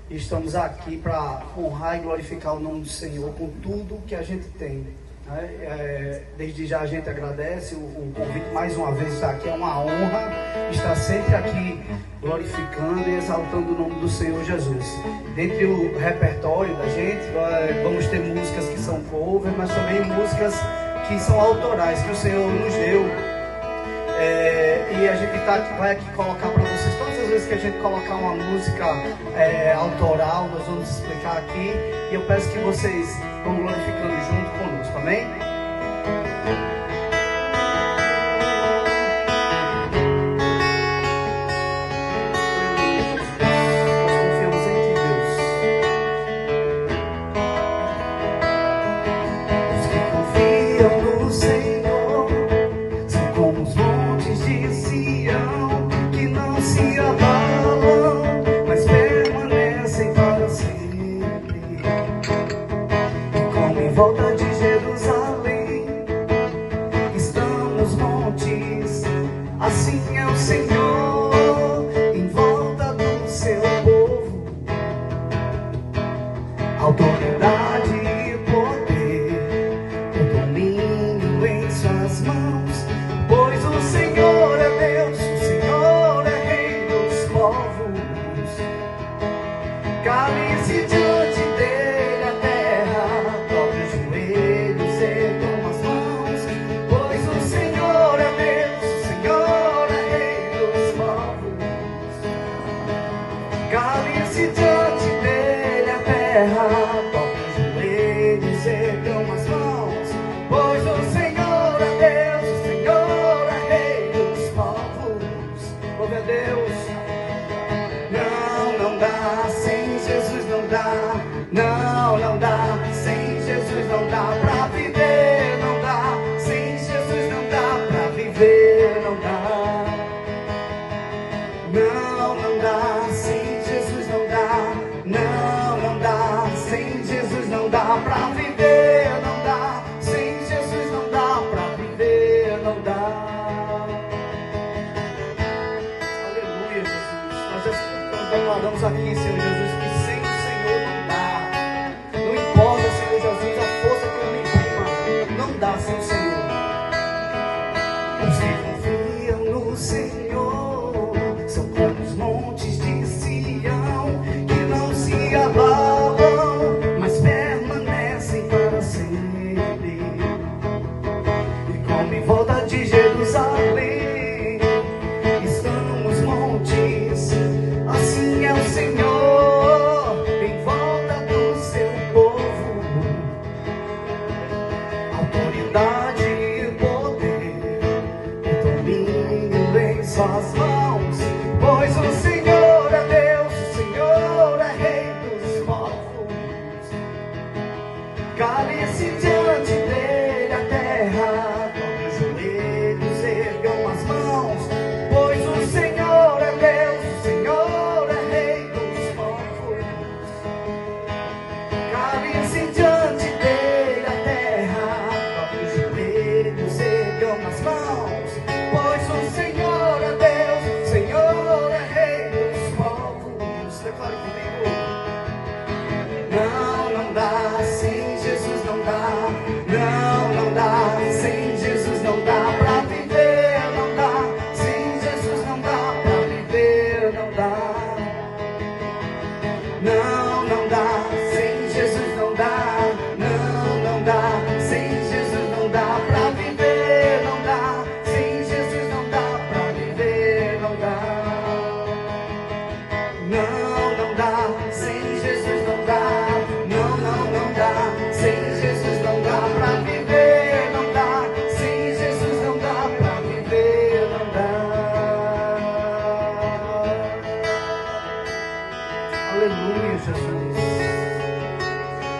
E estamos aqui para honrar e glorificar o nome do Senhor com tudo que a gente tem. Desde já a gente agradece o convite mais uma vez estar aqui. É uma honra estar sempre aqui glorificando e exaltando o nome do Senhor Jesus. Dentre o repertório da gente, vamos ter músicas que são cover, mas também músicas que são autorais, que o Senhor nos deu. E a gente vai aqui colocar para vocês, todas as vezes que a gente colocar uma música autoral, nós vamos explicar aqui. E eu peço que vocês vão glorificando junto conosco, amém? Aqui, Senhor Jesus, que sem o Senhor não dá. Não importa, Senhor Jesus, a força que eu me imprima, não dá sem o Senhor. Os que confiam no Senhor são como os montes de Sião, que não se abalam, mas permanecem para sempre. E como em volta de Jerusalém estão os montes, assim é o Senhor em volta do seu povo, autoridade e poder, o domínio em suas mãos, pois o Senhor é Deus, o Senhor é Rei dos povos. Cale-se diante dele a terra, dobre os joelhos, ergam as mãos, pois o Senhor é Deus, o Senhor é Rei dos povos. Cale-se diante dele a terra, dobre os joelhos, ergam as mãos, pois o Senhor é Deus, o Senhor é Rei dos povos. Declare comigo. Não dá, sem Jesus não dá. Não dá, sem Jesus não dá pra viver. Não dá, sem Jesus não dá pra viver. Não dá, não dá, sem Jesus não dá. Não dá, sem Jesus não dá pra viver. Não dá, sem Jesus não dá pra viver. Não dá, não dá, sem Jesus não dá. Não dá, sem Jesus não dá pra viver. Não dá, sem Jesus não dá pra viver. Não dá. Aleluia, Jesus.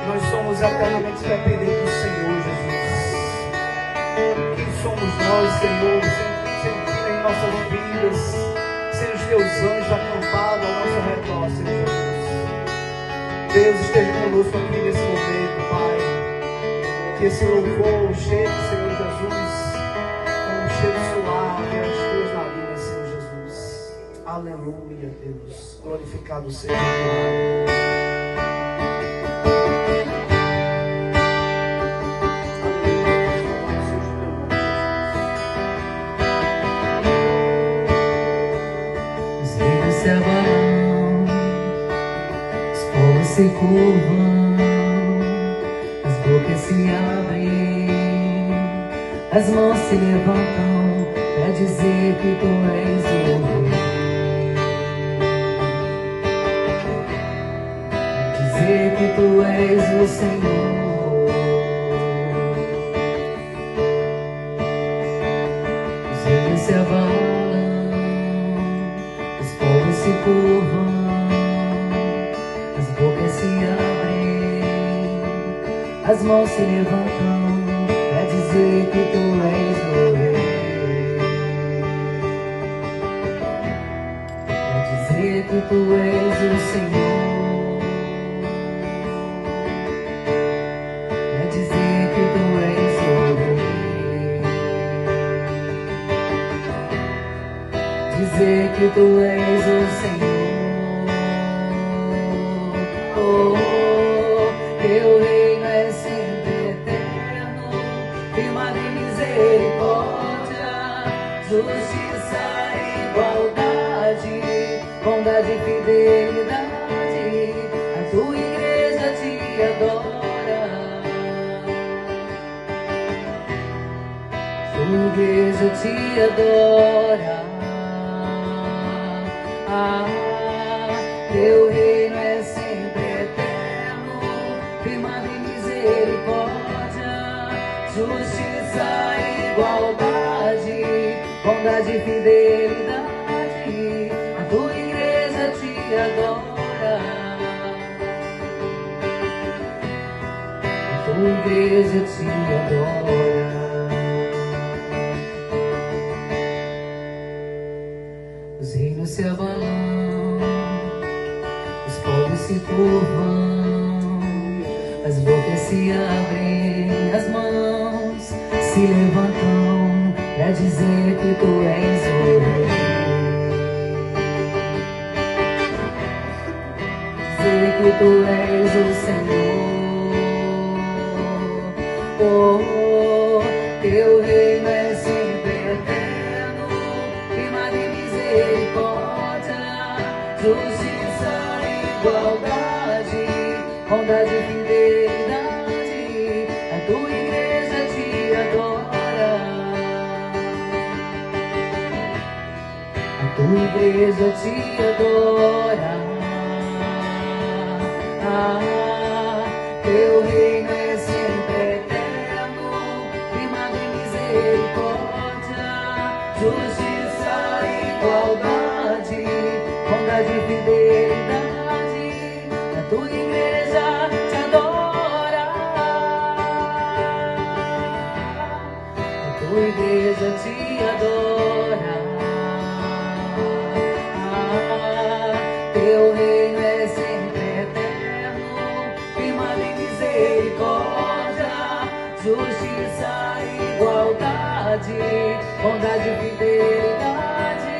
Nós somos eternamente dependentes do Senhor, Jesus. Quem somos nós, Senhor, sem ti em nossas vidas, sem os teus anjos acampados ao nosso redor, Senhor Jesus. Deus esteja conosco aqui nesse momento, Pai. Que esse louvor chegue, Senhor Jesus, com um cheiro suave às tuas narinas, Senhor Jesus. Aleluia, Deus. Glorificado seja o teu nome. se curvam, as bocas se abrem, as mãos se levantam pra dizer que tu és o Rei. Dizer que tu és o Senhor. Os reinos se abalam, os povos se curvam, as bocas se abrem, as mãos se levantam pra dizer que tu és o Rei. Pra dizer que tu és o Senhor. Dizer que tu és o Senhor. Oh, teu reino é sempre eterno, firmado em misericórdia, justiça e igualdade, bondade e fidelidade. A tua igreja te adora. A tua igreja te adora. Teu reino é sempre eterno, firmado em misericórdia, justiça e igualdade, bondade e fidelidade. A tua igreja te adora. A tua igreja te adora. Os reinos se abalam, os povos se curvam, as bocas se abrem, as mãos se levantam pra dizer que tu és o Rei. Dizer que tu és o Senhor. Oh, teu reino é sempre eterno, firmado em misericórdia, justiça e igualdade, bondade e fidelidade. A tua igreja te adora. A tua igreja te adora. Teu reino é sempre eterno, firmado em misericórdia, justiça e igualdade, bondade e fidelidade. A tua igreja te adora. A tua igreja te adora. Teu reino é sempre eterno, firmado em misericórdia, justiça e igualdade, bondade e fidelidade.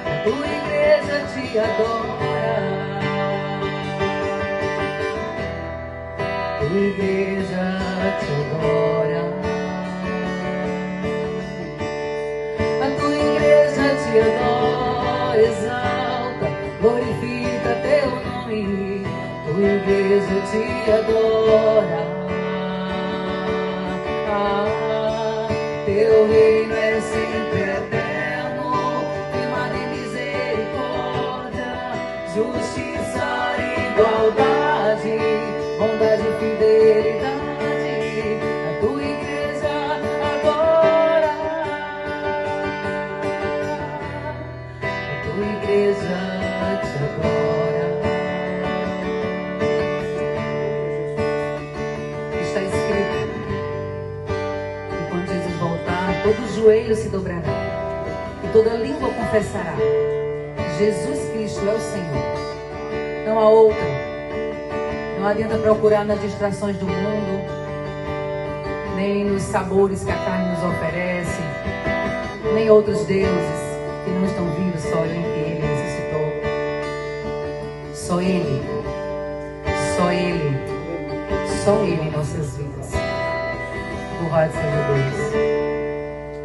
A tua igreja te adora. A tua igreja te adora. A tua igreja te adora, exalta, glorifica teu nome. Tua igreja te adora. Teu reino é sempre eterno, firmado em misericórdia, justiça e igualdade, bondade e fidelidade. A tua igreja adora. A tua igreja te adora. Está escrito que quando Jesus voltar, todo joelho se dobrará e toda língua confessará: Jesus Cristo é o Senhor. Não há outra. Não adianta procurar nas distrações do mundo, nem nos sabores que a carne nos oferece, nem outros deuses que não estão vivos, só em que Ele ressuscitou. Só Ele. Só Ele. Só Ele em nossas vidas. Louvado seja Deus.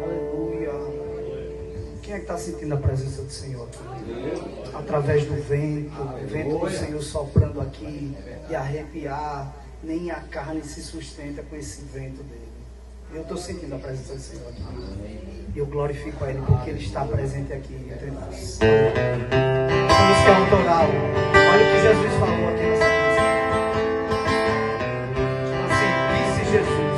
Aleluia. Quem é que está sentindo a presença do Senhor aqui? Através do vento, o vento do Senhor soprando aqui, e arrepiar, nem a carne se sustenta com esse vento dele. Eu estou sentindo a presença do Senhor aqui. Eu glorifico a Ele porque Ele está presente aqui entre nós. Essa música é autoral. Olha o que Jesus falou aqui nessa música. Assim, disse Jesus.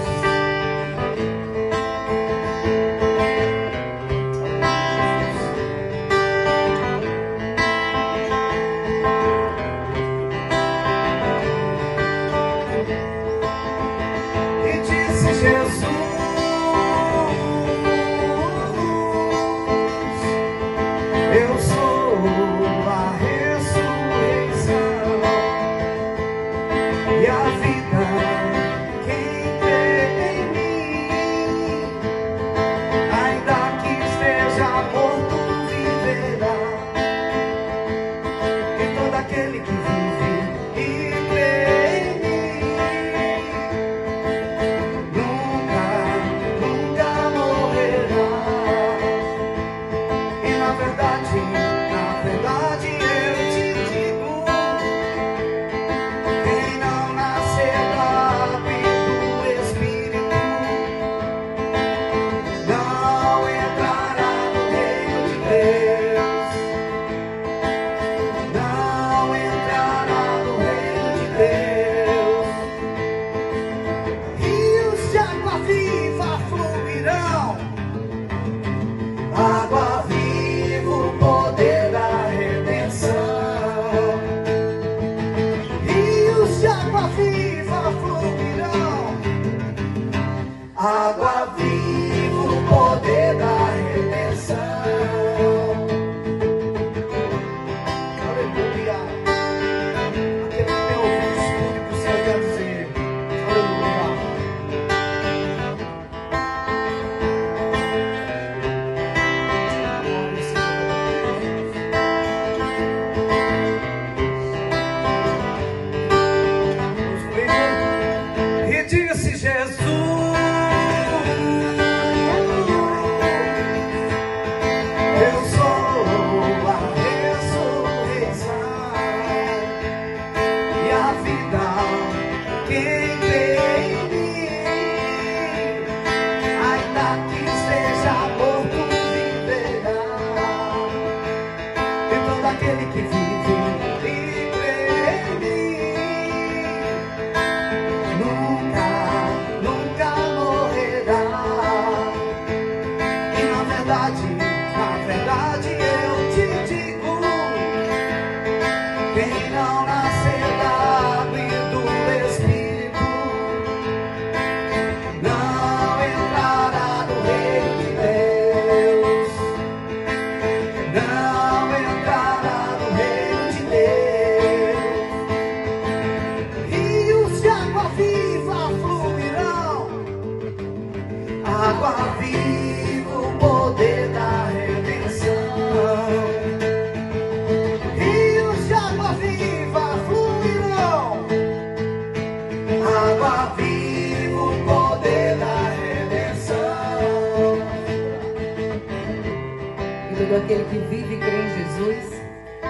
Aquele que vive e crê em Jesus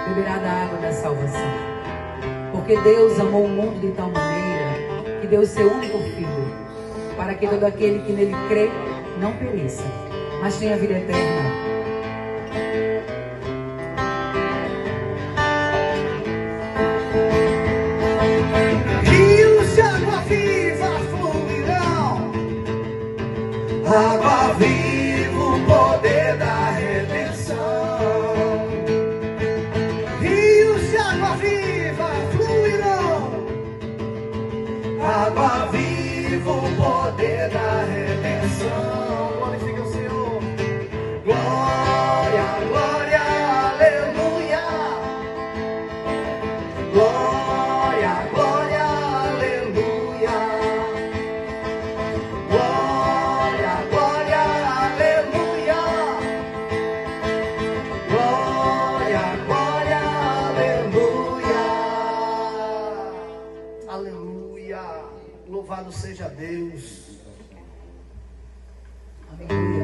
beberá da água da salvação. Porque Deus amou o mundo de tal maneira que deu o seu único Filho, para que todo aquele que nele crê não pereça, mas tenha vida eterna. Rios de água viva fluirão, água viva, o poder da redenção. Rios de água viva fluirão, água viva, o poder da redenção. Glorifica o Senhor. Glória, glória, aleluia. Glória, glória, aleluia. Glória, glória, aleluia. Glória, glória, aleluia. Aleluia. Louvado seja Deus. Aleluia.